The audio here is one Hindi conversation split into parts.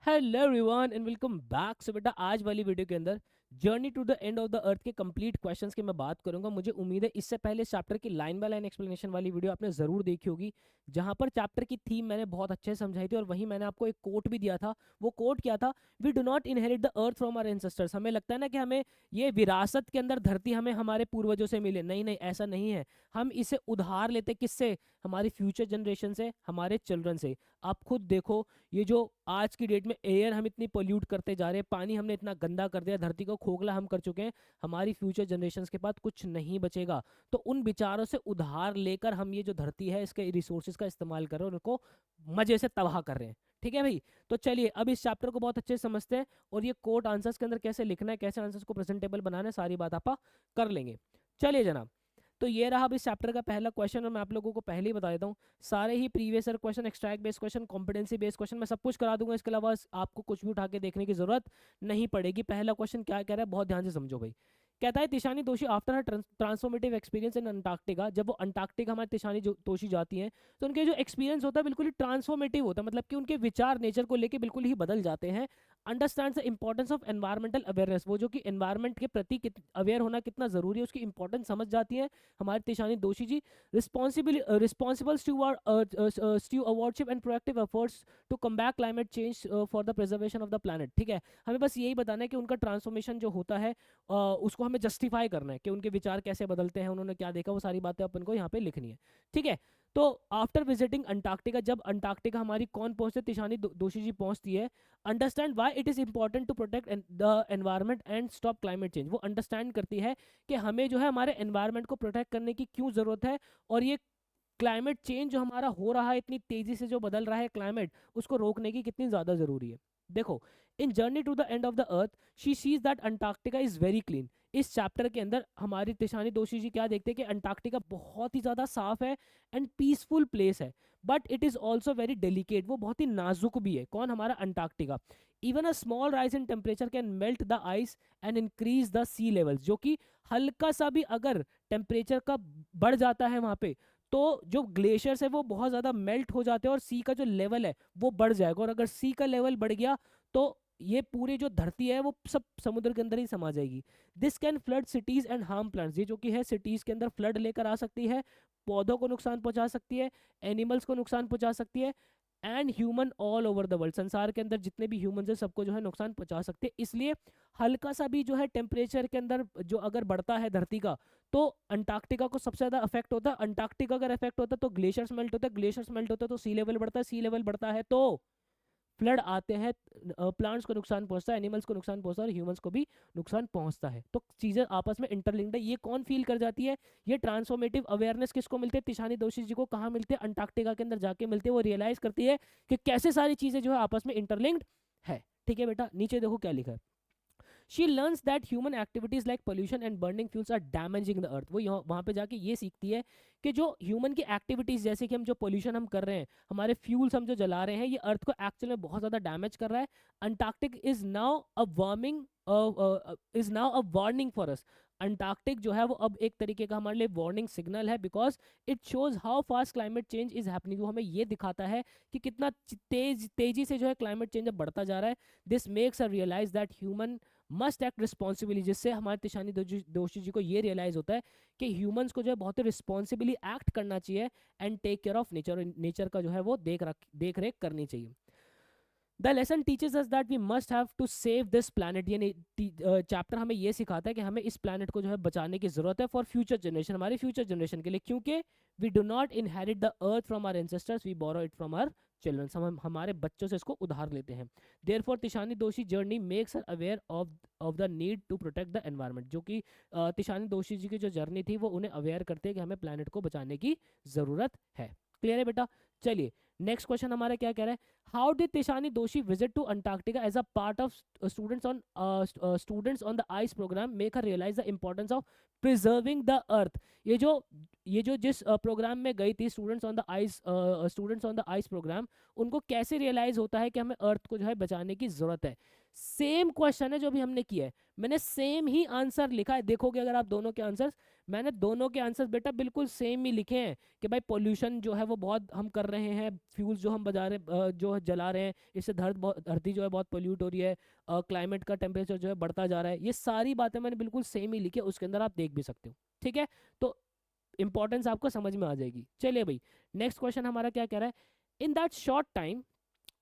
Hello everyone and welcome back. So बेटा आज वाली वीडियो के अंदर journey to the end of the earth के कंप्लीट क्वेश्चंस की मैं बात करूंगा। मुझे उम्मीद है इससे पहले इस चैप्टर की लाइन बाय लाइन एक्सप्लेनेशन वाली वीडियो आपने जरूर देखी होगी, जहां पर चैप्टर की थीम मैंने बहुत अच्छे से समझाई थी और वहीं मैंने आपको एक कोट भी दिया था। वो कोट क्या था? We do not inherit the earth from our ancestors. हमें लगता है ना कि हमें ये विरासत के अंदर धरती हमें हमारे पूर्वजों से मिले। नहीं नहीं, ऐसा नहीं है। हम इसे उधार लेते किससे? हमारी फ्यूचर जनरेशन से, हमारे चिल्ड्रन से। आप खुद देखो, ये जो आज की डेट में एयर हम इतनी पोल्यूट करते जा रहे हैं, पानी हमने इतना गंदा कर दिया, धरती को खोखला हम कर चुके हैं, हमारी फ्यूचर जनरेशन्स के पास कुछ नहीं बचेगा। तो उन विचारों से उधार लेकर हम ये जो धरती है इसके रिसोर्सेज का इस्तेमाल कर रहे हैं और उनको मजे से तबाह कर रहे हैं। ठीक है भाई, तो चलिए अब इस चैप्टर को बहुत अच्छे से समझते हैं और ये कोट आंसर्स के अंदर कैसे लिखना है, कैसे आंसर्स को प्रेजेंटेबल बनाना है, सारी बात आप कर लेंगे। चलिए जनाब, तो ये रहा अब इस चैप्टर का पहला क्वेश्चन और मैं आप लोगों को पहले ही बता देता हूँ, सारे ही previous year question, extract based question, competency based question मैं सब कुछ करा दूंगा। इसके अलावा आपको कुछ भी उठा के देखने की जरूरत नहीं पड़ेगी। पहला क्वेश्चन क्या कह रहा है, बहुत ध्यान से समझो भाई। कहता है तिशानी दोषी after her transformative experience in Antarctica, जब वो अंटार्कटिका हमारे तिशानी दोषी जाती हैं तो उनके जो एक्सपीरियंस होता है बिल्कुल ही ट्रांसफॉर्मेटिव होता है, मतलब कि उनके विचार नेचर को लेके बिल्कुल ही बदल जाते हैं। Understands the importance of environmental awareness, वो जो कि एनवायरमेंट के प्रति अवेयर होना कितना जरूरी है उसकी इंपॉर्टेंस समझ जाती है हमारे Tishani Doshi ji. Responsible stewardship and proactive efforts to combat climate change for the preservation of the planet. ठीक है, हमें बस यही बताना है कि उनका ट्रांसफॉर्मेशन जो होता है उसको हमें जस्टिफाई करना है कि उनके विचार कैसे बदलते हैं, उन्होंने क्या देखा, वो सारी बातें अपन को यहाँ पे लिखनी है। ठीक है, तो आफ्टर विजिटिंग अंटार्कटिका, जब अंटार्कटिका हमारी कौन पहुंचते, तिशानी दोषी जी पहुंचती है। Understand why it is important to protect the environment and stop climate change. वो अंडरस्टैंड करती है कि हमें जो है हमारे एनवायरमेंट को प्रोटेक्ट करने की क्यों जरूरत है और ये क्लाइमेट चेंज जो हमारा हो रहा है, इतनी तेजी से जो बदल रहा है क्लाइमेट, उसको रोकने की कितनी ज्यादा जरूरी है। देखो, in journey to the end of the earth she sees that Antarctica is very clean. इस चैप्टर के अंदर हमारी तिशानी दोषी जी क्या देखते हैं कि अंटार्कटिका बहुत ही ज्यादा साफ है एंड पीसफुल प्लेस है, but it is also very delicate, वो बहुत ही नाजुक भी है। कौन? हमारा Antarctica. Even a small rise in temperature can melt the ice and increase the sea levels, जो कि हल्का सा भी अगर टेम्परेचर का बढ़ जाता है वहां पे तो जो ग्लेशियर्स है वो बहुत ज़्यादा मेल्ट हो जाते हैं और सी का जो लेवल है वो बढ़ जाएगा। और अगर सी का लेवल बढ़ गया तो ये पूरी जो धरती है वो सब समुद्र के अंदर ही समा जाएगी। This can flood cities and harm plants, ये जो कि है सिटीज के अंदर फ्लड लेकर आ सकती है, पौधों को नुकसान पहुंचा सकती है, एनिमल्स को नुकसान पहुंचा सकती है, and human all over the world, संसार के अंदर जितने भी ह्यूमंस हैं सबको जो है नुकसान पहुंचा सकते हैं। इसलिए हल्का सा भी जो है टेम्परेचर के अंदर जो अगर बढ़ता है धरती का, तो अंटार्कटिका को सबसे ज्यादा अफेक्ट होता है। अंटार्कटिका अगर अफेक्ट होता है तो ग्लेशियर्स मेल्ट होता है, ग्लेशियर्स मेल्ट होता है तो सी लेवल बढ़ता है, सी लेवल बढ़ता है तो फ्लड आते हैं, प्लांट्स को नुकसान पहुंचता है, एनिमल्स को नुकसान पहुंचता है और ह्यूमंस को भी नुकसान पहुंचता है। तो चीजें आपस में इंटरलिंक्ड है। ये कौन फील कर जाती है? ये ट्रांसफॉर्मेटिव अवेयरनेस किसको मिलती है? तिशानी दोषी जी को। कहाँ मिलते हैं? अंटार्कटिका के अंदर जाके मिलते हैं। वो रियलाइज करती है कि कैसे सारी चीजें जो है आपस में इंटरलिंक्ड है। ठीक है बेटा, नीचे देखो क्या लिखा है। She learns that human activities like pollution and burning fuels are damaging the earth. वो वहां पे जाके ये सीखती है कि जो ह्यूमन की एक्टिविटीज, जैसे कि हम जो पोल्यूशन हम कर रहे हैं, हमारे फ्यूल्स हम जो जला रहे हैं, ये अर्थ को एक्चुअली में बहुत ज्यादा डैमेज कर रहा है। Antarctic is now a warming is now a warning for us. Antarctic जो है वो अब एक तरीके का हमारे लिए वार्निंग सिग्नल है, because it shows how fast climate change is happening. वो हमें ये दिखाता है कि कितना तेजी से जो है क्लाइमेट चेंज अब बढ़ता जा रहा है। This makes a realise that human must act responsibly, जिससे हमारे तिशानी दोषी जी को ये रियलाइज होता है कि ह्यूमंस को जो है बहुत ही रिस्पॉन्सिबली एक्ट करना चाहिए and take care of nature, nature का जो है वो देख रेख करनी चाहिए। The lesson teaches us that we must have to save this planet. ये चैप्टर हमें ये सिखाता है कि हमें इस प्लानट को जो है बचाने की जरूरत है फॉर फ्यूचर जनरेशन, हमारी फ्यूचर जनरेशन के लिए, क्योंकि we do not inherit the earth from our ancestors, we borrow it from our children. हम हमारे बच्चों से इसको उधार लेते हैं। Therefore Tishani Doshi journey makes her aware of the need to protect the environment. जो कि तिशानी दोषी जी की जो जर्नी थी वो उन्हें अवेयर करते हैं कि हमें प्लानट को बचाने की जरूरत है। क्लियर है बेटा? चलिए नेक्स्ट क्वेश्चन हमारा क्या कह रहा है। How did Tishani Doshi visit to Antarctica as a part of students on the ice program make her realise the importance of preserving the earth. ये जो जिस प्रोग्राम में गई थी students on the ice program, उनको कैसे रियलाइज होता है कि हमें अर्थ को जो है बचाने की जरूरत है। सेम क्वेश्चन है जो भी हमने किया है, मैंने सेम ही आंसर लिखा है। देखोगे अगर आप दोनों के आंसर्स, मैंने दोनों के आंसर्स बेटा बिल्कुल सेम ही लिखे हैं कि भाई पोल्यूशन जो है वो बहुत हम कर रहे हैं, फ्यूल्स जो हम को जला रहे हैं, इससे धरती जो है बहुत पोल्यूट हो रही है, क्लाइमेट का टेम्परेचर जो है बढ़ता जा रहा है। ये सारी बातें मैंने बिल्कुल सेम ही लिखी है, उसके अंदर आप देख भी सकते हो। ठीक है, तो इंपॉर्टेंस आपको समझ में आ जाएगी। चलिए भाई, नेक्स्ट क्वेश्चन हमारा क्या कह रहा है, in that short time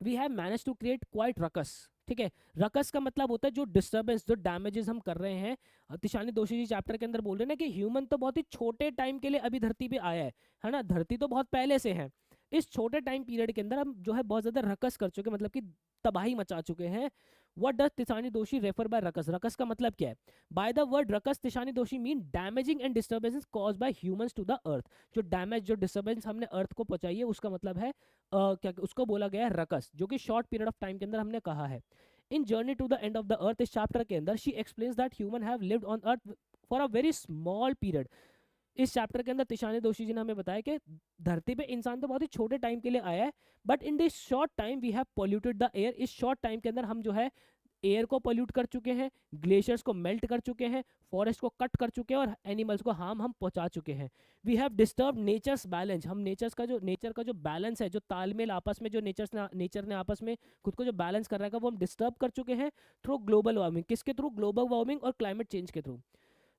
we have manage to create quite ruckus. ठीक है, रकस का मतलब होता है जो डिस्टर्बेंस, जो डैमेजेस हम कर रहे हैं। तिशानी दोशी जी चैप्टर के अंदर बोल रहे हैं ना कि ह्यूमन तो बहुत ही छोटे टाइम के लिए अभी धरती पे आया है ना, धरती तो बहुत पहले से है। इस छोटे टाइम पीरियड के अंदर हम जो है बहुत ज्यादा रकस कर चुके, मतलब कि तबाही मचा चुके हैं। What does Tishani Doshi refer by ruckus, ruckus का मतलब क्या है? By the word ruckus Tishani Doshi mean damaging and disturbances caused by humans to the earth. जो डैमेज, जो डिस्टर्बेंस हमने अर्थ को पहुंचाई है, उसका मतलब है क्या उसको बोला गया है रकस, जो कि शॉर्ट पीरियड ऑफ टाइम के अंदर हमने कहा है। In journey to the end of the earth, इस चैप्टर के अंदर she explains that human have lived on earth for a very small period. इस चैप्टर के अंदर तिशानी दोशी जी ने हमें बताया कि धरती पे इंसान तो बहुत ही छोटे टाइम के लिए आया है, but in this short time we have polluted the air. इस शॉर्ट टाइम के अंदर हम जो है एयर को पोल्यूट कर चुके हैं, ग्लेशियर्स को मेल्ट कर चुके हैं, फॉरेस्ट को कट कर चुके हैं, और एनिमल्स को हार्म हम पहुंचा चुके हैं। We have disturb nature's balance, हम नेचर का जो बैलेंस है, जो तालमेल आपस में, जो नेचर ने आपस में खुद को जो बैलेंस कर रखा है, वो हम डिस्टर्ब कर चुके हैं थ्रू ग्लोबल वार्मिंग। किसके थ्रू? ग्लोबल वार्मिंग और क्लाइमेट चेंज के through.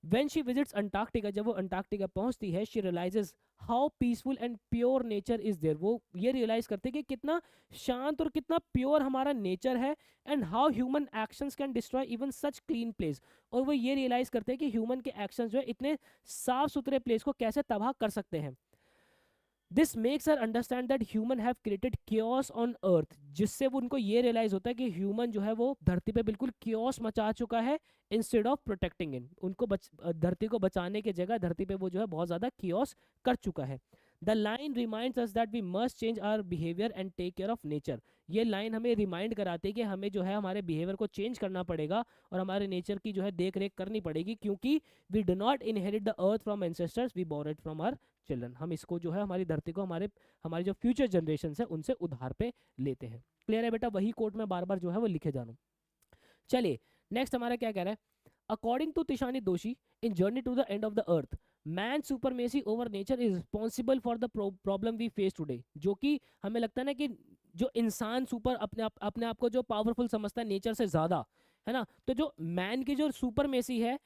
When she visits Antarctica, जब वो अंटार्कटिका पहुंचती है, she realizes how peaceful and pure nature is there। वो ये रियलाइज करते हैं कि कितना शांत और कितना प्योर हमारा नेचर है, and how human actions can destroy even such clean place. और वो ये रियलाइज करते हैं कि ह्यूमन के एक्शंस जो है इतने साफ सुथरे प्लेस को कैसे तबाह कर सकते हैं। This makes her understand that human have created chaos on earth, जिससे वो उनको ये रियलाइज होता है कि ह्यूमन जो है वो धरती पे बिल्कुल क्योस मचा चुका है, इंस्टेड ऑफ प्रोटेक्टिंग इन। उनको धरती को बचाने की जगह धरती पे वो जो है बहुत ज़्यादा क्योस कर चुका है। The line reminds us that we must change our behaviour and take care of nature. ये लाइन हमें रिमाइंड कराती है कि हमें जो है हमारे बिहेवियर को चेंज करना पड़ेगा और हमारे नेचर की जो है देख रेख करनी पड़ेगी, क्योंकि we do not inherit the earth from ancestors, we borrow it from our children. हम इसको जो है हमारी धरती को हमारी जो फ्यूचर जनरेशन है उनसे उधार पे लेते हैं। क्लियर है बेटा? वही कोट में बार बार जो है वो लिखे जा रहा हूँ। चलिए, नेक्स्ट हमारा क्या कह रहा है, according to Tishani Doshi in journey to the end of the earth, man supremacy over nature is responsible for the problem we face today. जो कि हमें लगता है ना कि जो इंसान सुपर अपने आप को जो पावरफुल समझता है नेचर से ज्यादा, है ना, तो जो मैन की जो सुपरमेसी है,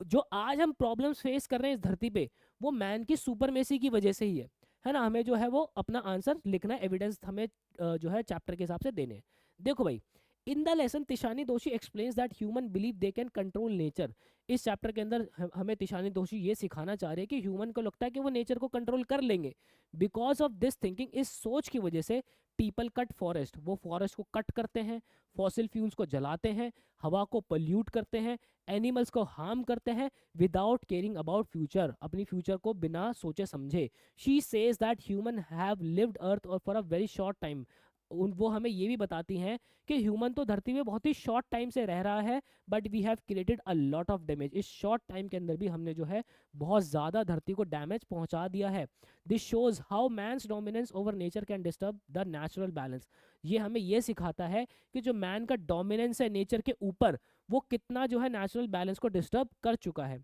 जो आज हम प्रॉब्लम्स फेस कर रहे हैं इस धरती पे, वो मैन की सुपरमेसी की वजह से ही है ना। हमें जो है वो अपना आंसर लिखना है, एविडेंस हमें जो है चैप्टर के हिसाब से देने हैं। देखो भाई, in the lesson Tishani Doshi explains that human believe they can control nature. इस चैप्टर के अंदर हमें तिशानी दोषी ये सिखाना चाह रहे हैं कि ह्यूमन को लगता है कि वो नेचर को कंट्रोल कर लेंगे। बिकॉज ऑफ दिस थिंकिंग, इस सोच की वजह से पीपल कट फॉरेस्ट, वो फॉरेस्ट को कट करते हैं, फॉसिल फ्यूल्स को जलाते हैं, हवा को पोल्यूट करते हैं, एनिमल्स को हार्म करते हैं, विदाउट केयरिंग अबाउट फ्यूचर, अपनी फ्यूचर को बिना सोचे समझे। She says that human have lived earth और for a very short time. वो हमें ये भी बताती हैं कि ह्यूमन तो धरती में बहुत ही शॉर्ट टाइम से रह रहा है, but we have created a lot of damage. इस शॉर्ट टाइम के अंदर भी हमने जो है बहुत ज़्यादा धरती को डैमेज पहुंचा दिया है। This shows how man's dominance over nature can disturb the natural balance. ये हमें ये सिखाता है कि जो मैन का डोमिनेंस है नेचर के ऊपर, वो कितना जो है नेचुरल बैलेंस को डिस्टर्ब कर चुका है।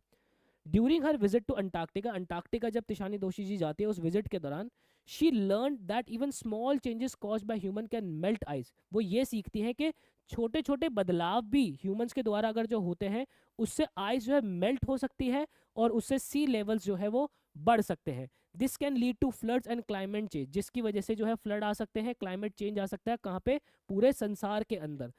During her visit to Antarctica, Antarctica जब तिशानी दोषी जी जाती है उस विजिट के दौरान, she learn that even small changes caused by human can melt ice. वो ये सीखती हैं कि छोटे छोटे बदलाव भी ह्यूमंस के द्वारा अगर जो होते हैं, उससे आइस जो है मेल्ट हो सकती है और उससे सी लेवल्स जो है वो बढ़ सकते हैं। This can lead to floods and climate change, जिसकी वजह से जो है फ्लड आ सकते हैं, क्लाइमेट चेंज आ सकता है। कहाँ पे? पूरे संसार के अंदर।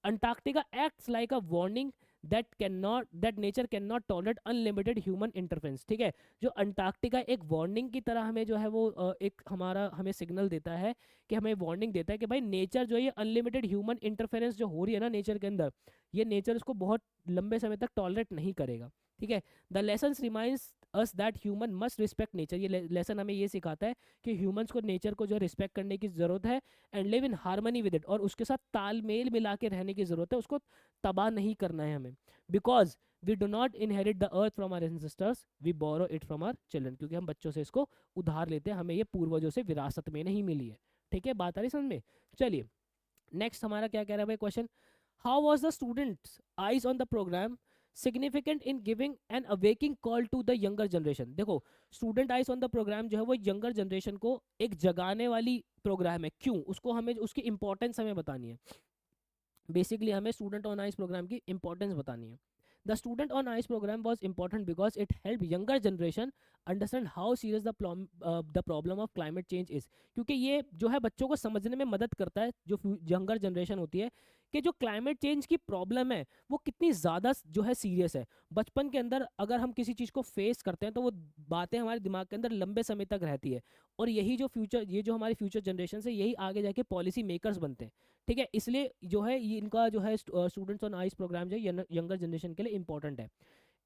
Antarctica acts like a warning that nature cannot tolerate unlimited human interference। ठीक है, जो अंटार्कटिका एक वार्निंग की तरह हमें जो है वो एक हमें सिग्नल देता है, कि हमें वार्निंग देता है कि भाई नेचर जो है ये अनलिमिटेड ह्यूमन इंटरफेरेंस जो हो रही है ना नेचर के अंदर, ये नेचर उसको बहुत लंबे समय तक टॉलरेट नहीं करेगा। ठीक है, the lesson reminds us that human must respect nature. ये लेसन हमें ये सिखाता है कि ह्यूमंस को नेचर को जो रिस्पेक्ट करने की ज़रूरत है, and live in harmony with it, और उसके साथ तालमेल मिला के रहने की ज़रूरत है, उसको तबाह नहीं करना है हमें। Because we do not inherit the earth from our ancestors, we borrow it from our children. क्योंकि हम बच्चों से इसको उधार लेते हैं, हमें ये पूर्वजों से विरासत में नहीं मिली है। ठीक है, बात आ रही समझ में? चलिए, नेक्स्ट हमारा क्या कह रहा है भाई question, how was the students eyes on the programme significant in giving an awakening call to the younger generation. देखो, student eyes on the programme जो है वो यंगर जनरेशन को एक जगाने वाली प्रोग्राम है। क्यों? उसको हमें उसकी इंपॉर्टेंस हमें बतानी है। बेसिकली हमें स्टूडेंट ऑन आइस प्रोग्राम की इंपॉर्टेंस बतानी है। The student on ice program was important because it help younger generation understand how serious the problem of climate change is. क्योंकि ये जो है बच्चों को समझने में मदद करता है, जो यंगर जनरेशन होती है, कि जो क्लाइमेट चेंज की प्रॉब्लम है वो कितनी ज़्यादा जो है सीरियस है। बचपन के अंदर अगर हम किसी चीज़ को फेस करते हैं तो वो बातें हमारे दिमाग के अंदर लंबे समय तक रहती है, और यही जो फ्यूचर, ये जो हमारी फ्यूचर जनरेशन है, यही आगे जाके पॉलिसी मेकर्स बनते हैं। ठीक है, इसलिए जो है ये इनका जो है स्टूडेंट्स ऑन आइस प्रोग्राम जो है यंगर जनरेशन के लिए इंपॉर्टेंट है।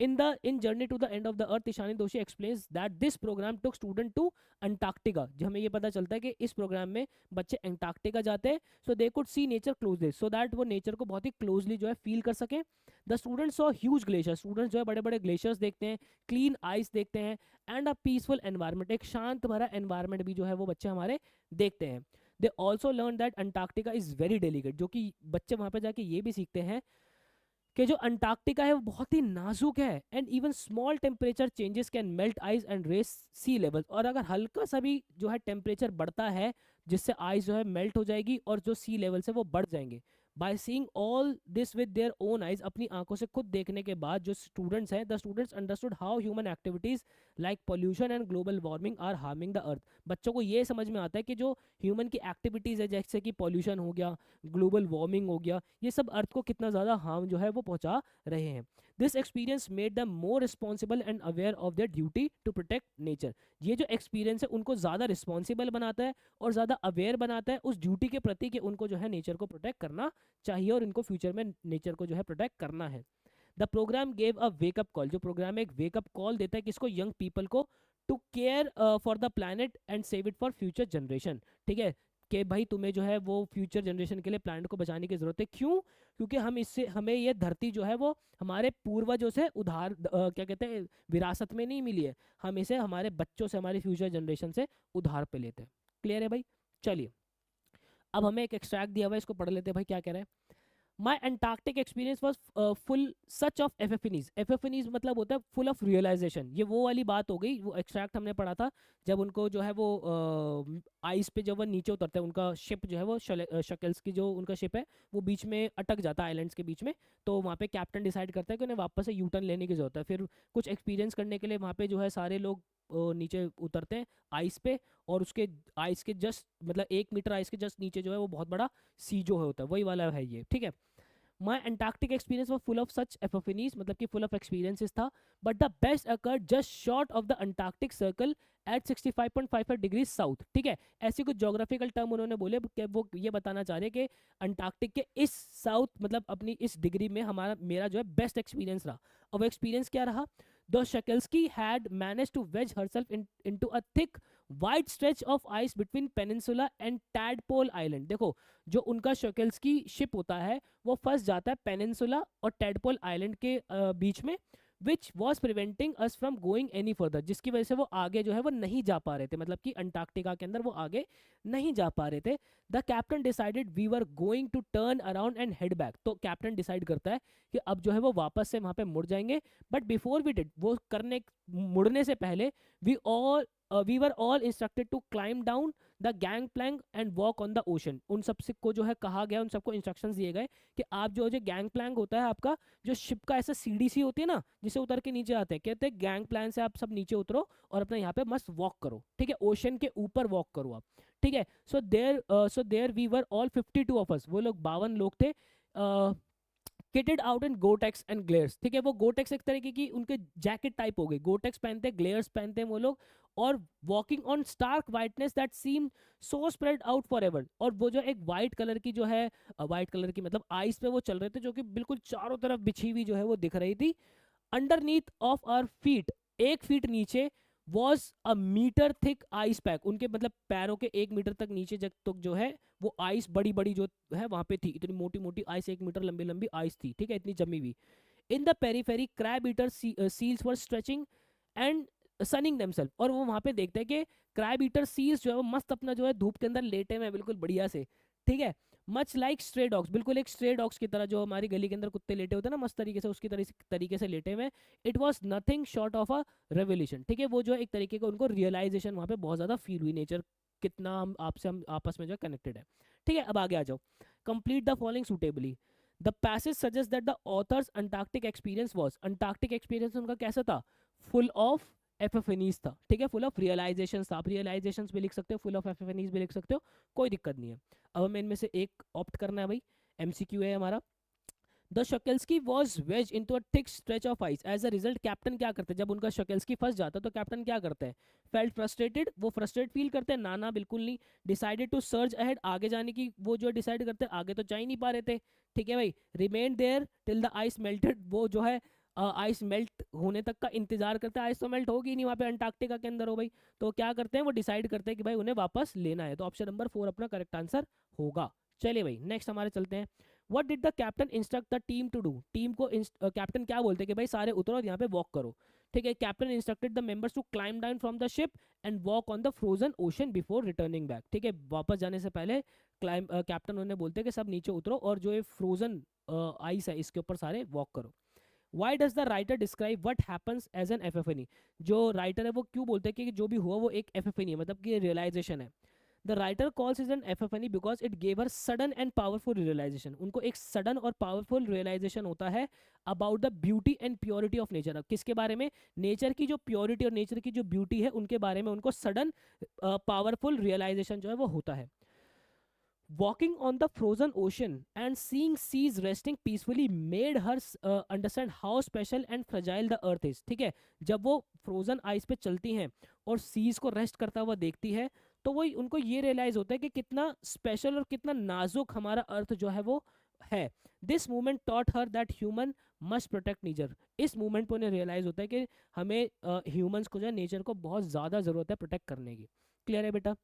In Journey to the End of the Earth, Ishani Doshi explains that this program took student to Antarctica। जो हमें ये पता चलता है कि इस प्रोग्राम में बच्चे एंटार्क्टिका जाते हैं, so they could see nature closely, so that वो नेचर को बहुत ही क्लोजली जो है फील कर सकें। The students saw huge glacier, students जो है बड़े बड़े ग्लेशियर्स देखते हैं, क्लीन आइस देखते हैं, एंड अ पीसफुल एनवायरनमेंट, एक शांत भरा एनवायरनमेंट भी जो है वो बच्चे हमारे देखते हैं। They also learn that Antarctica is very delicate, जो कि बच्चे वहां पर जाके ये भी सीखते हैं कि जो अंटार्कटिका है वो बहुत ही नाजुक है, and even small temperature changes can melt ice and raise sea level. और अगर हल्का सा भी जो है टेम्परेचर बढ़ता है, जिससे आइस जो है मेल्ट हो जाएगी और जो सी लेवल से वो बढ़ जाएंगे। By seeing all this with their own eyes, अपनी आंखों से खुद देखने के बाद जो स्टूडेंट्स हैं, the students understood how human activities like pollution and global warming are harming the earth. बच्चों को ये समझ में आता है कि जो ह्यूमन की एक्टिविटीज़ है, जैसे कि पॉल्यूशन हो गया, ग्लोबल वार्मिंग हो गया, ये सब अर्थ को कितना ज़्यादा हार्म जो है वो पहुंचा रहे हैं। This experience made them more responsible and aware of their duty to protect nature. ये जो एक्सपीरियंस है उनको ज़्यादा रिस्पॉन्सिबल बनाता है और ज़्यादा अवेयर बनाता है उस ड्यूटी के प्रति कि उनको जो है नेचर को प्रोटेक्ट करना चाहिए और इनको फ्यूचर में नेचर को जो है प्रोटेक्ट करना है। The program gave a wake up call, जो प्रोग्राम एक वेकअप कॉल देता है किसको? यंग पीपल को, to care for the planet and save it for future generation. ठीक है, कि भाई तुम्हें जो है वो फ्यूचर जनरेशन के लिए प्लानट को बचाने की जरूरत है। क्यों? क्योंकि हम इससे, हमें ये धरती जो है वो हमारे पूर्वजों से उधार क्या कहते हैं, विरासत में नहीं मिली है, हम इसे हमारे बच्चों से, हमारी फ्यूचर जनरेशन से उधार पे लेते हैं। क्लियर है भाई? चलिए, अब हमें एक एक्सट्रैक्ट दिया हुआ है, इसको पढ़ लेते हैं भाई क्या कह रहा है। My Antarctic experience was full such of epiphanies. Epiphanies मतलब होता है फुल ऑफ रियलाइजेशन। ये वो वाली बात हो गई, वो एक्सट्रैक्ट हमने पढ़ा था जब उनको जो है वो आइस पे जब वो नीचे उतरते हैं, उनका शिप जो है वो शकल्स की जो उनका शिप है वो बीच में अटक जाता है आइलैंड्स के बीच में। तो वहाँ पे कैप्टन डिसाइड करता है कि उन्हें वापस से यू टर्न लेने की जरूरत है। फिर कुछ एक्सपीरियंस करने के लिए वहाँ पे जो है सारे लोग नीचे उतरते हैं आइस पे, और उसके आइस के जस्ट मतलब 1 मीटर आइस के जस्ट नीचे जो है वो बहुत बड़ा सी जो होता है, वही वाला है ये। ठीक है, माई अंटार्कटिक एक्सपीरियंस वो फुल ऑफ सच एपिफनीज, मतलब कि फुल ऑफ एक्सपीरियंसेस था। But the best occur just short of the Antarctic circle eight 65.55 degrees south. ठीक है, ऐसी कुछ जोग्राफिकल टर्म उन्होंने बोले कि वो ये बताना चाह रहे हैं कि अंटार्कटिक के इस साउथ मतलब अपनी इस डिग्री में हमारा मेरा जो है बेस्ट एक्सपीरियंस रहा। और वो एक्सपीरियंस क्या रहा? The Shokalskiy had manage to wedge herself into a thick wide stretch of ice between peninsula and Tadpole Island. देखो, जो उनका शकल्स्की शिप होता है वो फंस जाता है पेनिनसुला और टैडपोल आइलैंड के बीच में, which was preventing us from going any further, जिसकी वजह से वो आगे जो है वो नहीं जा पा रहे थे, मतलब कि अंटार्कटिका के अंदर वो आगे नहीं जा पा रहे थे। The captain decided we were going to turn around and head back. तो कैप्टन डिसाइड करता है कि अब जो है वो वापस से वहां पे मुड़ जाएंगे। बट बिफोर वी डिड, वो करने मुड़ने से पहले we were all instructed to climb down the gangplank and walk on the ocean. उन सबसे को जो है कहा गया, उन सबको इंस्ट्रक्शंस दिए गए कि आप जो गैंग प्लैंक होता है आपका, जो शिप का ऐसा सीढ़ी सी होती है ना जिसे उतर के नीचे आते हैं, कहते हैं गैंग प्लैंक से आप सब नीचे उतरो और अपना यहाँ पे मस्त वॉक करो। ठीक है, ओशन के ऊपर वॉक करो आप। ठीक है, so there we were all 52 of us, वो लोग 52 लोग थे, kitted out in Gore-Tex and glares. ठीक है, वो गोटेक्स एक तरीके की उनके जैकेट टाइप हो गई, गोटेक्स पहनते हैं, ग्लेयर्स पहनते हैं वो लोग, और walking on stark whiteness that seem so spread out forever. और वो जो एक वाइट कलर की जो है, वाइट कलर की मतलब आइस पे वो चल रहे थे, जो कि बिल्कुल चारों तरफ बिछी हुई जो है वो दिख रही थी। Underneath of our feet, 1 feet नीचे, was a metre thick ice pack. उनके मतलब पैरों के 1 मीटर तक नीचे जब तक जो है वो आइस बड़ी बड़ी जो है वहां पे थी, इतनी मोटी मोटी आइस, 1 मीटर लंबी लंबी आइस थी। ठीक है, इतनी जमी हुई। In the periphery crabeater seals were stretching and sunning themself. और वो वहां पे देखते हैं कि क्रैब ईटर सील्स जो है वो मस्त अपना जो है धूप के अंदर लेटे हुए बिल्कुल बढ़िया से। ठीक है, मच लाइक स्ट्रे डॉग्स, बिल्कुल एक स्ट्रे डॉग्स की तरह, जो हमारी गली के अंदर कुत्ते लेटे होते हैं ना मस्त तरीके से, उसकी तरीके से लेटे हुए। It was nothing short of a revolution, ठीक है। वो जो एक तरीके का उनको रियलाइजेशन वहाँ पे बहुत ज़्यादा फील हुई, नेचर कितना हम आपस में जो कनेक्टेड है, ठीक है। अब आगे आ जाओ। Complete the following suitably. The passage suggest that the author's Antarctic experience was, Antarctic experience उनका कैसा था, फुल ऑफ एफएफएनीज था, ठीक है, फुल ऑफ रियलाइजेशन था। आप रियलाइजेशन भी लिख सकते हो, फुल ऑफ एफएफएनीज भी लिख सकते हो, कोई दिक्कत नहीं है। अब हमें इनमें से एक ऑप्ट करना है भाई, एमसीक्यू है हमारा। The Shokalskiy was wedge into a thick stretch of ice, as a result captain क्या करते हैं, जब उनका शकेल्स्की फंस जाता है तो कैप्टन क्या करते हैं, फेल्ट फ्रस्ट्रेटेड, वो फ्रस्ट्रेट फील करते हैं, नाना बिल्कुल नहीं। डिसाइडेड टू सर्ज अहेड, आगे जाने की वो जो डिसाइड करते हैं, आगे तो जा ही नहीं पा रहे थे, ठीक है भाई। Remain there till the ice melted, वो जो है आइस मेल्ट होने तक का इंतजार करते हैं, आइस तो मेल्ट होगी नहीं वहाँ पे अंटार्कटिका के अंदर हो भाई, तो क्या करते हैं वो डिसाइड करते हैं कि भाई उन्हें वापस लेना है, तो ऑप्शन नंबर 4 अपना करेक्ट आंसर होगा। चलिए भाई नेक्स्ट हमारे चलते हैं। What did the captain instruct the team to do, team को कैप्टन क्या बोलते हैं कि भाई सारे उतरो और यहाँ पे वॉक करो, ठीक है। Captain instructed the members to climb down from the ship and walk on the frozen ocean before returning back, ठीक है। वापस जाने से पहले कैप्टन उन्हें बोलते हैं कि सब नीचे उतरो और जो ये फ्रोजन आइस है इसके ऊपर सारे वॉक करो। Why does the writer describe what happens as an epiphany, जो राइटर है वो क्यों बोलते हैं कि जो भी हुआ वो एक एफएफएनी है, मतलब कि रियलाइजेशन है। The writer calls is an epiphany because it gave her sudden and powerful realisation, उनको एक सडन और पावरफुल रियलाइजेशन होता है about the beauty and purity of nature. किसके बारे में, नेचर की जो प्योरिटी और नेचर की जो ब्यूटी है उनके बारे में उनको सडन पावरफुल रियलाइजेशन जो है वो होता है। Walking on the frozen ocean and seeing seas resting peacefully made her understand how special and fragile the earth is, ठीक है। जब वो फ्रोजन आइस पे चलती हैं और सीज को रेस्ट करता हुआ देखती है तो वो उनको ये रियलाइज होता है कि कितना स्पेशल और कितना नाजुक हमारा अर्थ जो है वो है। This movement taught her that human must protect nature, इस मूवमेंट पर उन्हें रियलाइज होता है कि हमें ह्यूमंस को जो है नेचर को बहुत ज़्यादा ज़रूरत है प्रोटेक्ट करने की। क्लियर है बेटा।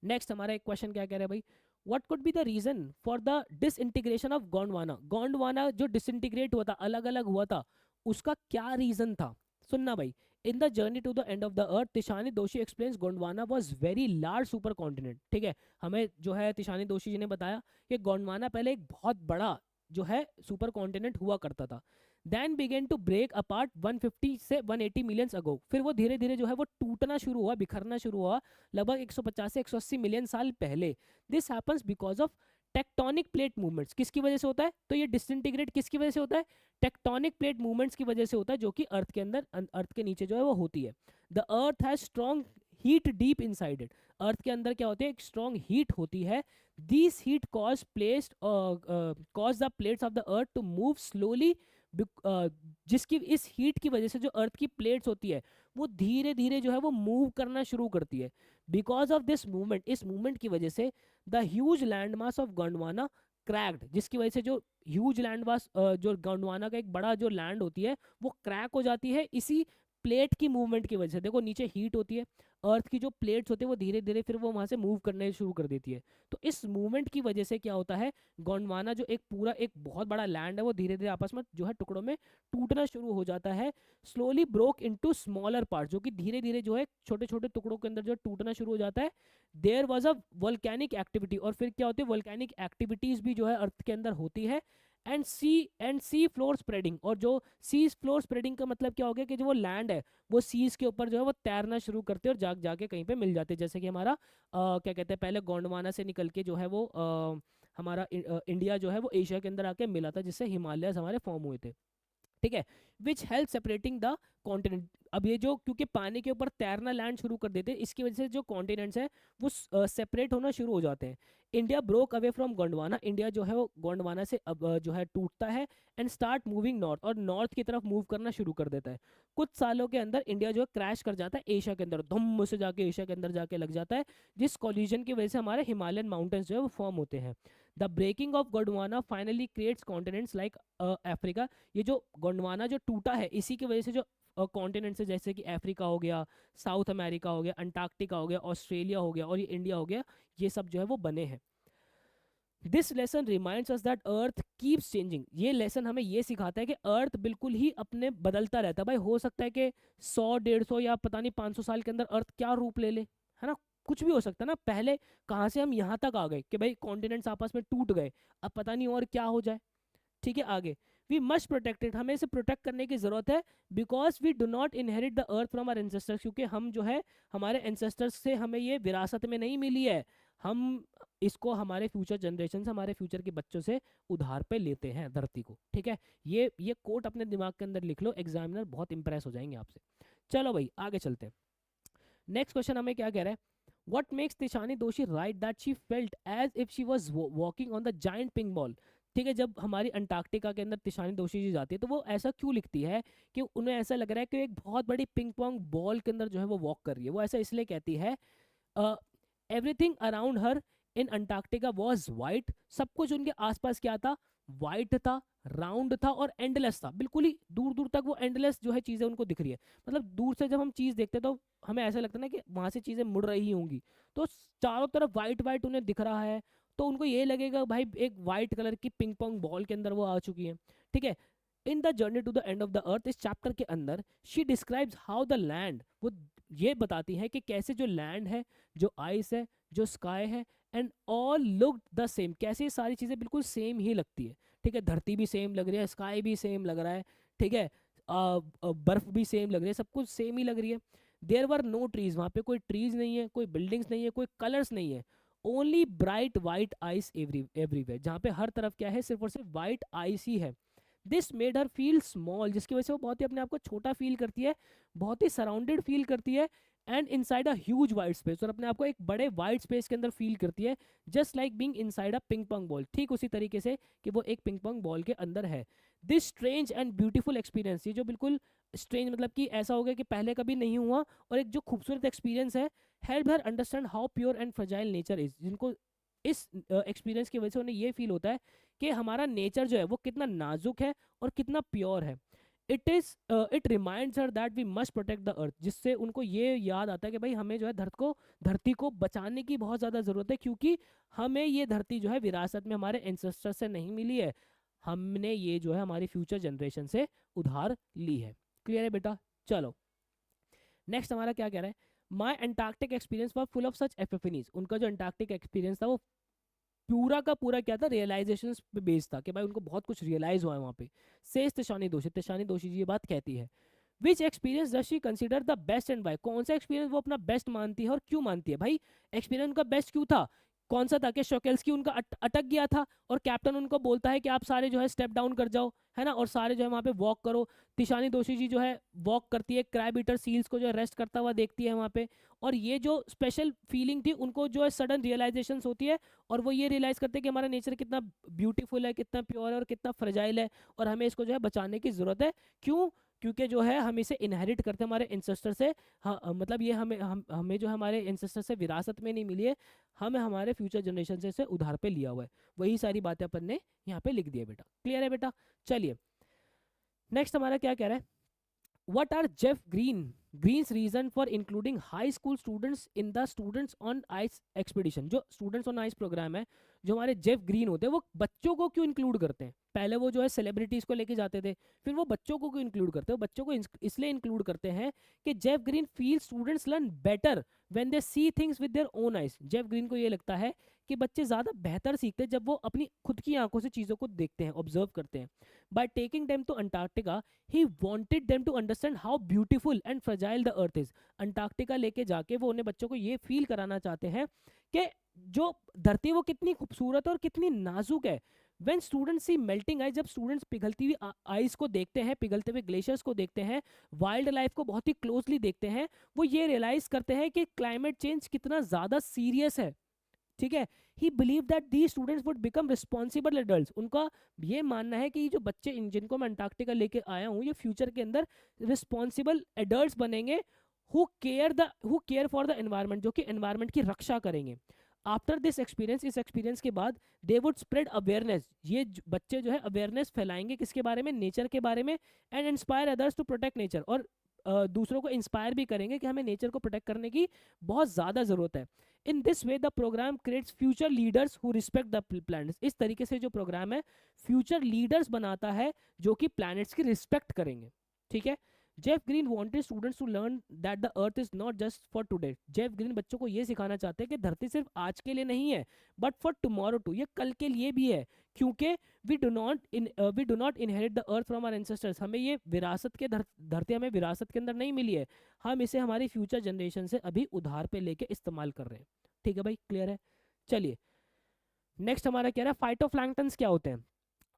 नेक्स्ट हमारा एक क्वेश्चन क्या कह रहा है भाई, what could be the reason for the disintegration of Gondwana, Gondwana जो डिसइंटीग्रेट हुआ था, अलग अलग हुआ था, उसका क्या रीजन था। सुनना भाई, in the journey to the end of the earth Tishani Doshi explains Gondwana was very large supercontinent, ठीक है। हमें जो है तिशानी दोषी जी ने बताया कि गोंडवाना पहले एक बहुत बड़ा जो है सुपर कॉन्टिनेंट हुआ करता था। Then began to break apart 150 से 180 मिलियंस अगो, फिर वो धीरे धीरे जो है वो टूटना शुरू हुआ, बिखरना शुरू हुआ लगभग 150 से 180 मिलियन साल पहले। This happens because of tectonic plate movements, किसकी वजह से होता है, तो ये डिसइंटीग्रेट किसकी वजह से होता है, टेक्टोनिक प्लेट मूवमेंट्स की वजह से होता है, जो कि अर्थ के अंदर अर्थ के नीचे जो है वो होती है। The earth has strong heat deep inside it, earth के अंदर क्या होती है, एक स्ट्रॉन्ग हीट होती है। This heat cause the plates of the earth to move slowly, जिसकी इस हीट की वजह से जो अर्थ की प्लेट्स होती है वो धीरे धीरे जो है वो मूव करना शुरू करती है। बिकॉज ऑफ दिस मूवमेंट, इस मूवमेंट की वजह से the huge land mass of Gondwana cracked, जिसकी वजह से जो ह्यूज लैंड मास जो गोंडवाना का एक बड़ा जो लैंड होती है वो क्रैक हो जाती है इसी प्लेट की मूवमेंट की वजह से। देखो नीचे हीट होती है, अर्थ की जो प्लेट्स होती है वो धीरे धीरे फिर वो वहां से मूव करने शुरू कर देती है, तो इस मूवमेंट की वजह से क्या होता है, गोंडवाना जो एक पूरा एक बहुत बड़ा लैंड है वो धीरे धीरे आपस में जो है टुकड़ों में टूटना शुरू हो जाता है। Slowly broke into smaller part, जो कि धीरे धीरे जो है छोटे छोटे टुकड़ों के अंदर जो टूटना शुरू हो जाता है। There was a volcanic activity, और फिर क्या होती है, वोल्केनिक एक्टिविटीज भी जो है अर्थ के अंदर होती है। एंड सी फ्लोर स्प्रेडिंग, और जो सी फ्लोर स्प्रेडिंग का मतलब क्या हो गया कि जो वो लैंड है वो सीज के ऊपर जो है वो तैरना शुरू करते हैं और जाके कहीं पे मिल जाते हैं, जैसे कि हमारा क्या कहते हैं, पहले गोंडवाना से निकल के जो है वो हमारा इंडिया जो है वो एशिया के अंदर आके मिला था, जिससे हिमालयस हमारे फॉर्म हुए थे, ठीक है। Which help separating the continent, अब ये जो क्योंकि पानी के ऊपर तैरना लैंड शुरू कर देते हैं इसकी वजह से जो कॉन्टिनेंट्स है वो सेपरेट होना शुरू हो जाते हैं। India broke away from Gondwana, India जो है वो गोंडवाना से अब जो है टूटता है एंड स्टार्ट मूविंग नॉर्थ, और नॉर्थ की तरफ मूव करना शुरू कर देता है। कुछ सालों के अंदर इंडिया जो है क्रैश कर जाता है एशिया के अंदर, धुम से जाके एशिया के अंदर जाके लग जाता है, जिस कॉलिजन की वजह से हमारे हिमालयन माउंटेन्स जो है वो फॉर्म होते हैं। The breaking of Gondwana finally creates continents like Africa, ये जो गोंडवाना जो टूटा है इसी की वजह से जो कॉन्टिनेंट्स है जैसे कि अफ्रीका हो गया, साउथ अमेरिका हो गया, अंटार्कटिका हो गया, ऑस्ट्रेलिया हो गया और ये इंडिया हो गया, ये सब जो है वो बने हैं। This lesson reminds us that earth keeps changing, ये लेसन हमें ये सिखाता है कि अर्थ बिल्कुल ही अपने बदलता रहता है। भाई हो सकता है कि 100 150 या पता नहीं 500 साल के अंदर अर्थ क्या रूप ले ले, है ना, कुछ भी हो सकता है ना, पहले कहाँ से हम यहाँ तक आ गए कि भाई कॉन्टिनेंट्स आपस में टूट गए, अब पता नहीं और क्या हो जाए। ठीक है, आगे वी मस्ट प्रोटेक्ट इट, हमें इसे प्रोटेक्ट करने की जरूरत है, because we do not inherit the earth from our ancestors, क्योंकि हम जो है हमारे एंसेस्टर्स से हमें ये विरासत में नहीं मिली है, हम इसको हमारे फ्यूचर जनरेशन से, हमारे फ्यूचर के बच्चों से उधार पे लेते हैं धरती को। ठीक है, ये कोट अपने दिमाग के अंदर लिख लो, एग्जामिनर बहुत इंप्रेस हो जाएंगे आपसे। चलो भाई आगे चलते हैं। नेक्स्ट क्वेश्चन हमें क्या कह रहा है, what makes Tishani Doshi write that she felt as if she was walking on the giant ping ball। ठीक है, जब हमारी अंटार्कटिका के अंदर तिशानी दोशी जी जाती है तो वो ऐसा क्यों लिखती है कि उन्हें ऐसा लग रहा है कि एक बहुत बड़ी पिंग पोंग बॉल के अंदर जो है वो वॉक कर रही है। वो ऐसा इसलिए कहती है, everything around her in Antarctica was white, सब कुछ उनके आसपास क्या था, वाइट था, राउंड था और एंडलेस था, बिल्कुल ही दूर दूर तक वो एंडलेस जो है चीज़ें उनको दिख रही है। मतलब दूर से जब हम चीज़ देखते हैं तो हमें ऐसा लगता है ना कि वहाँ से चीज़ें मुड़ रही होंगी, तो चारों तरफ वाइट वाइट उन्हें दिख रहा है, तो उनको ये लगेगा भाई एक वाइट कलर की पिंग पोंग बॉल के अंदर वो आ चुकी है। ठीक है, in the journey to the end of the earth, इस चैप्टर के अंदर she describes how the land, वो ये बताती है कि कैसे जो लैंड है, जो आइस है, जो स्काई है, and all look the same, कैसे ये सारी चीज़ें बिल्कुल सेम ही लगती है। ठीक है, धरती भी सेम लग रही है, स्काई भी सेम लग रहा है, ठीक है, बर्फ भी सेम लग रही है, सब कुछ सेम ही लग रही है। देयर वर नो ट्रीज, वहाँ पे कोई ट्रीज नहीं है, कोई बिल्डिंग्स नहीं है, कोई कलर्स नहीं है, only bright white ice everywhere, जहाँ पे हर तरफ क्या है, सिर्फ और सिर्फ वाइट आइस ही है। This made her feel small, जिसकी वजह से वो बहुत ही अपने आप को छोटा फील करती है, बहुत ही सराउंडेड फील करती है, and inside a huge white space, और अपने आप को एक बड़े वाइट स्पेस के अंदर फील करती है, just like being inside a ping pong ball, ठीक उसी तरीके से कि वो एक पिंग पोंग बॉल के अंदर है। This strange and beautiful experience, ये जो बिल्कुल स्ट्रेंज मतलब कि ऐसा हो गया कि पहले कभी नहीं हुआ, और एक जो खूबसूरत एक्सपीरियंस है, help her understand how pure and fragile nature is, जिनको इस एक्सपीरियंस की वजह से उन्हें ये फील होता है कि हमारा नेचर जो है वो कितना नाजुक है और कितना प्योर है। It reminds her that we must protect the earth, जिससे उनको ये याद आता है कि भाई हमें जो है धरती को बचाने की बहुत ज़्यादा ज़रूरत है, क्योंकि हमें ये धरती जो है विरासत में हमारे एंसेस्टर से नहीं मिली है, हमने ये जो है हमारी फ्यूचर जनरेशन से उधार ली है। क्लियर है बेटा? चलो नेक्स्ट हमारा क्या कह रहा है, my Antarctic experience was full of such epiphanies, उनका जो अंटार्कटिक एक्सपीरियंस था वो पूरा का पूरा क्या था, रियलाइजेशंस पे बेस्ड था, कि भाई उनको बहुत कुछ रियलाइज हुआ है वहाँ पे। सेज तिशानी दोषी जी ये बात कहती है, which experience does she consider the best and why, कौन सा एक्सपीरियंस वो अपना बेस्ट मानती है और क्यों मानती है। भाई एक्सपीरियंस उनका बेस्ट क्यों था, कौन सा था कि शोकेल्स्की उनका अटक गया था और कैप्टन उनको बोलता है कि आप सारे जो है स्टेप डाउन कर जाओ, है ना, और सारे जो है वहाँ पे वॉक करो। तिशानी दोषी जी जो है वॉक करती है, क्रैब ईटर सील्स को जो है रेस्ट करता हुआ देखती है वहाँ पे, और ये जो स्पेशल फीलिंग थी उनको जो है सडन रियलाइजेशन होती है, और वो ये रियलाइज करते हैं कि हमारा नेचर कितना ब्यूटीफुल है, कितना प्योर है और कितना फ्रेजाइल है, और हमें इसको जो है बचाने की ज़रूरत है। क्यों? क्योंकि जो है हम इसे इनहेरिट करते हैं हमारे इंसेस्टर से। हाँ, मतलब ये हमें जो हमारे इंसेस्टर से विरासत में नहीं मिली है, हमें हमारे फ्यूचर जनरेशन से इसे उधार पे लिया हुआ है। वही सारी बातें अपन ने यहाँ पे लिख दी है बेटा। क्लियर है बेटा? चलिए नेक्स्ट हमारा क्या कह रहा है, what are Jeff Green's reason for including high school students in the students on ice expedition। जो students on ice प्रोग्राम है, जो हमारे जेफ ग्रीन होते हैं, वो बच्चों को क्यों इंक्लूड करते हैं। पहले वो जो है सेलिब्रिटीज को लेके जाते थे, फिर वो बच्चों को क्यों इंक्लूड करते हैं। बच्चों को इसलिए इंक्लूड करते हैं कि Jeff green feel students learn better when they see things with their own eyes. Jeff green को ये लगता है कि बच्चे ज़्यादा बेहतर सीखते हैं जब वो अपनी खुद की आंखों से चीज़ों को देखते हैं, ऑब्जर्व करते हैं। By taking them to Antarctica he wanted them to understand how beautiful and fragile the earth is. Antarctica लेके जाके वो उन्हें बच्चों को ये फील कराना चाहते हैं कि जो धरती वो कितनी खूबसूरत और कितनी नाजुक है। When students see melting ice, जब स्टूडेंट्स पिघलती हुई आइस को देखते हैं, पिघलते हुए ग्लेशियर्स को देखते हैं, वाइल्ड लाइफ को बहुत ही क्लोजली देखते हैं, वो ये रियलाइज करते हैं कि क्लाइमेट चेंज कितना ज़्यादा सीरियस है। ठीक है, ही believe that the students would become responsible adults. उनका ये मानना है कि ये जो बच्चे जिनको मैं अंटार्कटिका लेके आया हूँ, ये फ्यूचर के अंदर रिस्पॉन्सिबल एडल्ट्स बनेंगे, who care for the environment, जो कि एनवायरनमेंट की रक्षा करेंगे। आफ्टर दिस एक्सपीरियंस, इस एक्सपीरियंस के बाद दे वुड स्प्रेड अवेयरनेस, ये बच्चे जो है अवेयरनेस फैलाएंगे किसके बारे में, नेचर के बारे में, and inspire others to protect nature, और दूसरों को इंस्पायर भी करेंगे कि हमें नेचर को प्रोटेक्ट करने की बहुत ज़्यादा ज़रूरत है। In this way the programme creates future leaders who respect the planets. इस तरीके से जो प्रोग्राम है फ्यूचर लीडर्स बनाता है जो कि प्लैनेट्स की रिस्पेक्ट करेंगे। ठीक है, Jeff Green wanted students to learn that the earth is not just for today. Jeff Green बच्चों को ये सिखाना चाहते हैं कि धरती सिर्फ आज के लिए नहीं है, बट फॉर टुमारो टू, ये कल के लिए भी है, क्योंकि we do not inherit the earth from our ancestors. हमें ये विरासत के धरती हमें विरासत के अंदर नहीं मिली है, हम इसे हमारी फ्यूचर जनरेशन से अभी उधार पे लेके इस्तेमाल कर रहे हैं। ठीक है भाई, क्लियर है। चलिए नेक्स्ट हमारा क्या है, फाइटोप्लैंक्टन्स क्या होते हैं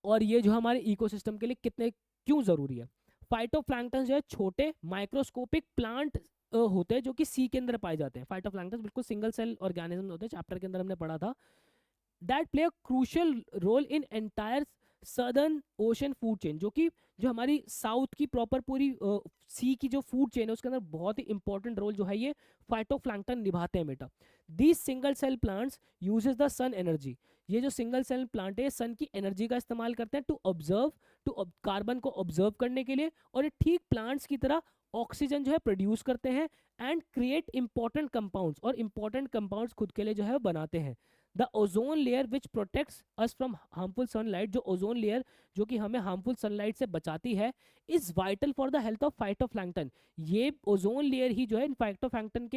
और ये जो हमारे इकोसिस्टम के लिए कितने क्यों जरूरी है। फाइटोप्लैंक्टन जो है छोटे माइक्रोस्कोपिक प्लांट होते हैं जो कि सी के अंदर पाए जाते हैं। फाइटोप्लैंक्टन बिल्कुल सिंगल सेल ऑर्गेनिज्म होते हैं, चैप्टर के अंदर हमने पढ़ा था। That play a crucial role in entire southern ocean food chain, जो कि जो हमारी साउथ की प्रॉपर पूरी सी की जो फूड चेन है उसके अंदर बहुत ही इंपॉर्टेंट रोल जो है ये फाइटोप्लैंक्टन निभाते हैं बेटा। These single cell plants uses the sun energy, ये जो सिंगल सेल प्लांट है सन की एनर्जी का इस्तेमाल करते हैं टू ऑब्जर्व, टू कार्बन को ऑब्जर्व करने के लिए, और ये ठीक प्लांट्स की तरह ऑक्सीजन जो है प्रोड्यूस करते हैं एंड क्रिएट इंपॉर्टेंट कंपाउंड्स, और इंपॉर्टेंट कंपाउंड्स खुद के लिए जो है बनाते हैं। The ozone layer which protects us from harmful sunlight, जो ओजोन लेयर जो कि हमें हार्मफुल सनलाइट से बचाती है, is vital for the health of phytoplankton. ये ओजोन लेयर ही जो है फाइटोप्लैंक्टन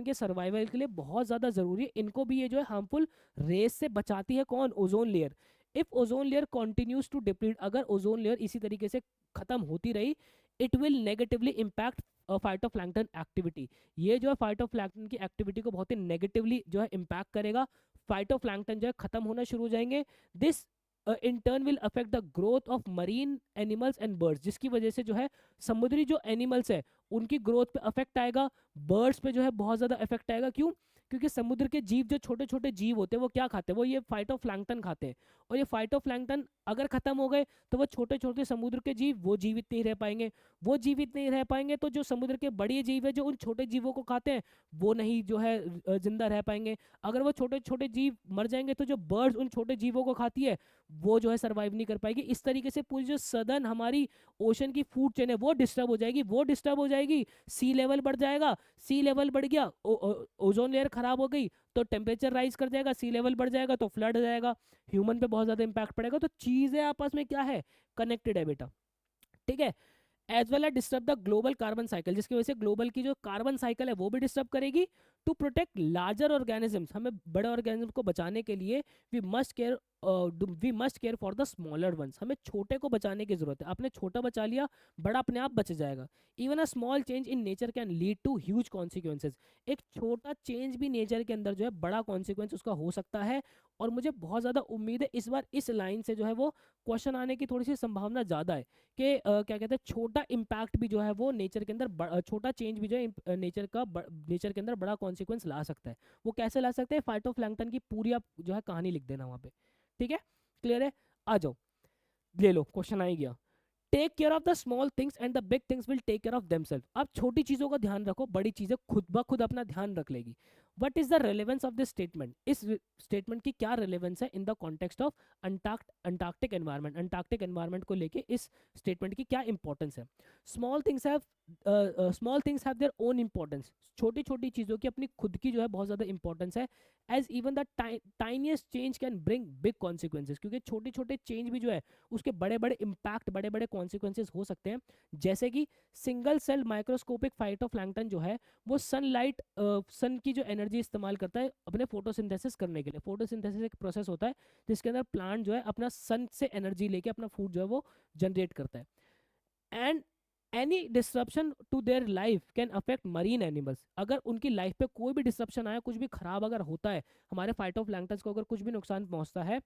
के सर्वाइवल के लिए बहुत ज़्यादा ज़रूरी है। इनको भी ये जो है हार्मफुल रेस से बचाती है, कौन, ozone layer. If ozone layer continues to deplete, अगर ओजोन लेयर इसी तरीके से खत्म होती रही, it will negatively impact phytoplankton activity, ये जो है फाइटोप्लैंक्टन की एक्टिविटी को बहुत ही नेगेटिवली जो है इम्पैक्ट करेगा। फाइटोप्लैंक्टन जो है खत्म होना शुरू हो जाएंगे। This in turn will affect the growth of marine animals and birds, जिसकी वजह से जो है समुद्री जो एनिमल्स है उनकी ग्रोथ पे अफेक्ट आएगा, बर्ड्स पे जो है बहुत ज़्यादा इफेक्ट आएगा। क्यों? क्योंकि समुद्र के जीव जो छोटे छोटे जीव होते हैं वो क्या खाते हैं, वो ये फाइटोप्लैंक्टन खाते हैं, और ये फाइटोप्लैंक्टन अगर खत्म हो गए तो वो छोटे छोटे समुद्र के जीव वो जीवित नहीं रह पाएंगे, वो जीवित नहीं रह पाएंगे तो जो समुद्र के बड़े जीव है जो उन छोटे जीवों को खाते हैं वो नहीं जो है जिंदा रह पाएंगे। अगर वो छोटे छोटे जीव मर जाएंगे तो जो बर्ड्स उन छोटे जीवों को खाती है वो जो है सर्वाइव नहीं कर पाएगी। इस तरीके से पूरी जो सदर्न हमारी ओशन की फूड चेन है वो डिस्टर्ब हो जाएगी, वो डिस्टर्ब हो जाएगी, सी लेवल बढ़ जाएगा, सी लेवल बढ़ गया, ओजोन लेयर खराब हो गई तो टेम्परेचर राइज कर जाएगा, सी लेवल बढ़ जाएगा तो फ्लड हो जाएगा, ह्यूमन पे बहुत ज्यादा इंपैक्ट पड़ेगा। तो चीजें आपस में क्या है, कनेक्टेड है बेटा। ठीक है, as well as disturb the global carbon cycle, जिसकी वजह से ग्लोबल की जो कार्बन साइकिल है वो भी डिस्टर्ब करेगी। टू प्रोटेक्ट लार्जर ऑर्गेनिजम्स, हमें बड़े ऑर्गेनिज्म को बचाने के लिए we must care for the smaller ones, हमें छोटे को बचाने की जरूरत है। आपने छोटा बचा लिया, बड़ा अपने आप बच जाएगा। Even a small change in nature can lead to huge consequences, एक छोटा चेंज भी नेचर के अंदर जो है बड़ा कॉन्सिक्वेंस उसका हो सकता है। और मुझे बहुत ज़्यादा उम्मीद है इस बार इस लाइन से जो है वो क्वेश्चन आने की थोड़ी सी संभावना ज़्यादा है कि क्या कहते हैं, छोटा इम्पैक्ट भी जो है वो नेचर के अंदर छोटा चेंज भी जो है नेचर के अंदर बड़ा कॉन्सिक्वेंस ला सकता है। वो कैसे ला सकते हैं, फाइटोप्लैंक्टन की पूरी आप जो है कहानी लिख देना वहाँ पे। ठीक है, क्लियर है। आ जाओ, ले लो, क्वेश्चन आ ही गया। Take care of the small things and the big things will take care of themselves. आप छोटी चीजों का ध्यान रखो, बड़ी चीजें खुद ब खुद अपना ध्यान रख लेगी। What is the relevance of this statement, इस स्टेटमेंट की क्या रेलेवेंस है in the context of Antarctic environment, Antarctic environment को लेके इस स्टेटमेंट की क्या इंपॉर्टेंस है। Small things have their own importance, छोटी छोटी चीज़ों की अपनी खुद की जो है बहुत ज़्यादा इंपॉर्टेंस है। As even the tiniest change can bring big consequences, क्योंकि छोटे छोटे चेंज भी जो है उसके बड़े बड़े इंपैक्ट, बड़े बड़े कॉन्सिक्वेंसेज हो सकते हैं। जैसे कि सिंगल सेल माइक्रोस्कोपिक फाइटोप्लैंक्टन जो है वो सनलाइट सन की जो एनर्जी इस्तेमाल करता है अपने फोटोसिंथेसिस करने के लिए। फोटोसिंथेसिस एक प्रोसेस होता है जिसके अंदर प्लांट जो है अपना सन से एनर्जी लेके अपना फूड जो है वो जनरेट करता है। And any disruption to their life can affect marine animals, अगर उनकी लाइफ पे कोई भी डिस्ट्रप्शन आया, कुछ भी खराब अगर होता है, हमारे फाइटोप्लैंक्टन्स को अगर कुछ भी नुकसान पहुंचता है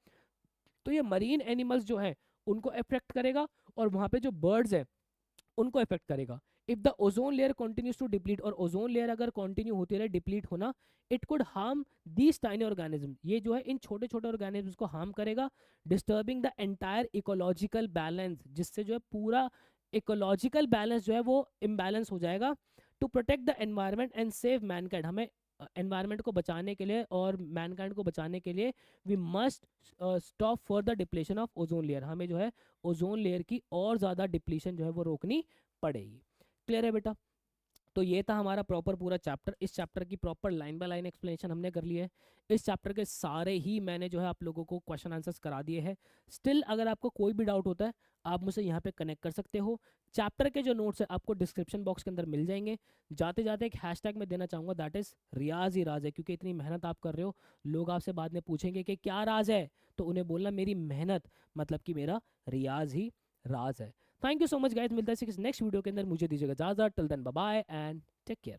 तो ये मरीन एनिमल्स जो है उनको अफेक्ट करेगा और वहाँ पे जो बर्ड्स है उनको अफेक्ट करेगा। If the ozone layer continues to deplete, और ओजोन लेयर अगर कंटिन्यू होती रहे डिप्लीट होना, it could harm these tiny organism, ये जो है इन छोटे छोटे ऑर्गेनिज्म को हार्म करेगा। Disturbing the entire ecological balance, जिससे जो है पूरा इकोलॉजिकल बैलेंस जो है वो इम्बैलेंस हो जाएगा। To protect the environment and save mankind, हमें एनवायरनमेंट को बचाने के लिए और मैनकाइंड को बचाने के लिए we must stop for the depletion of ozone layer, हमें जो है ओजोन लेयर की और ज़्यादा डिप्लीशन जो है वो रोकनी पड़ेगी। क्लियर है बेटा। तो तो ये था हमारा प्रॉपर पूरा चैप्टर। इस चैप्टर की proper line by line explanation हमने कर ली है। इस चैप्टर के सारे ही मैंने जो है आप लोगों को क्वेश्चन आंसर्स करा दिए हैं। स्टिल अगर आपको कोई भी डाउट होता है आप मुझसे यहाँ पे कनेक्ट कर सकते हो। चैप्टर के जो नोट्स है आपको डिस्क्रिप्शन बॉक्स के अंदर मिल जाएंगे। जाते जाते एक हैशटैग मैं देना चाहूँगा, दैट इज़ रियाज ही राज है, क्योंकि इतनी मेहनत आप कर रहे हो। लोग आपसे बाद में पूछेंगे कि क्या राज है, तो उन्हें बोलना मेरी मेहनत, मतलब कि मेरा रियाज ही राज है। Thank you so much guys, मिलता है किसी नेक्स्ट वीडियो के अंदर। मुझे दीजिएगा इजाजत, till then bye bye and take care.